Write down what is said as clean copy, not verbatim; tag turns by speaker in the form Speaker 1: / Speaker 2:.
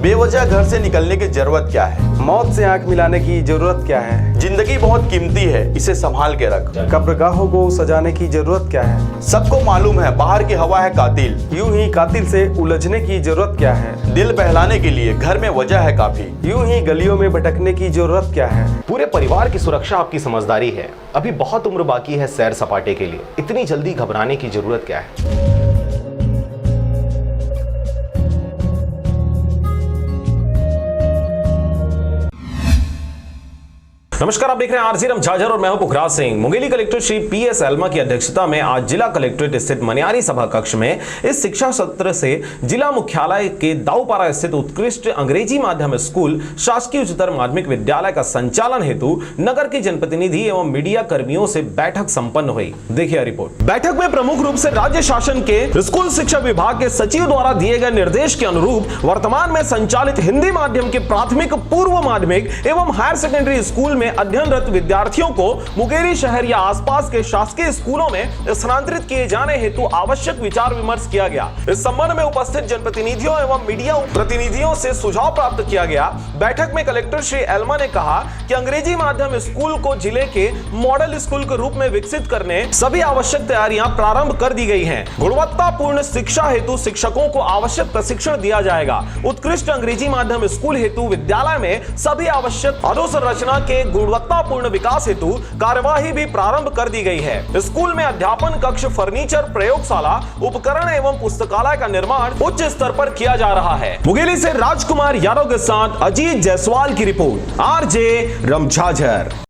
Speaker 1: बेवजह घर से निकलने की जरूरत क्या है?
Speaker 2: मौत से आंख मिलाने की जरूरत क्या है?
Speaker 1: जिंदगी बहुत कीमती है, इसे संभाल के रख।
Speaker 2: कब्रगाहों को सजाने की जरूरत क्या है?
Speaker 1: सबको मालूम है बाहर की हवा है कातिल।
Speaker 2: यूं ही कातिल से उलझने की जरूरत क्या है?
Speaker 1: दिल बहलाने के लिए घर में वजह है काफी।
Speaker 2: यूं ही गलियों में भटकने की जरूरत क्या है?
Speaker 3: पूरे परिवार की सुरक्षा आपकी समझदारी है। अभी बहुत उम्र बाकी है सैर सपाटे के लिए, इतनी जल्दी घबराने की जरूरत क्या है? नमस्कार, आप देख रहे हैं आरजे रमझाझर और मैं हूं पुखराज सिंह। मुंगेली कलेक्टर श्री पीएस एल्मा की अध्यक्षता में आज जिला कलेक्ट्रेट स्थित मनियारी सभा कक्ष में इस शिक्षा सत्र से जिला मुख्यालय के दाऊपारा स्थित उत्कृष्ट अंग्रेजी माध्यम स्कूल शासकीय उच्चतर माध्यमिक विद्यालय का संचालन हेतु नगर के जनप्रतिनिधि एवं मीडिया कर्मियों से बैठक संपन्न हुई। देखिए रिपोर्ट। बैठक में प्रमुख रूप से राज्य शासन के स्कूल शिक्षा विभाग के सचिव द्वारा दिए गए निर्देश के अनुरूप वर्तमान में संचालित हिंदी माध्यम के प्राथमिक, पूर्व माध्यमिक एवं हायर सेकेंडरी स्कूल में अध्ययनरत विद्यार्थियों को मुंगेली शहर या आसपास के शासकीय स्कूलों में स्थानांतरित किए जाने हेतु आवश्यक विचार विमर्श किया गया। इस संबंध में उपस्थित जनप्रतिनिधियों एवं मीडिया प्रतिनिधियों से सुझाव प्राप्त किया गया। बैठक में कलेक्टर श्री एल्मा ने कहा कि अंग्रेजी माध्यम स्कूल को जिले के मॉडल स्कूल के रूप में विकसित करने सभी आवश्यक तैयारियां प्रारंभ कर दी गई हैं। गुणवत्तापूर्ण शिक्षा हेतु शिक्षकों को आवश्यक प्रशिक्षण दिया जाएगा। उत्कृष्ट अंग्रेजी माध्यम स्कूल हेतु विद्यालय में सभी आवश्यक अधोसंरचना के गुणवत्तापूर्ण विकास हेतु कार्यवाही भी प्रारंभ कर दी गई है। स्कूल में अध्यापन कक्ष, फर्नीचर, प्रयोगशाला, उपकरण एवं पुस्तकालय का निर्माण उच्च स्तर पर किया जा रहा है। मुंगेली से राजकुमार यादव के साथ अजीत जायसवाल की रिपोर्ट, आरजे रमझाझर।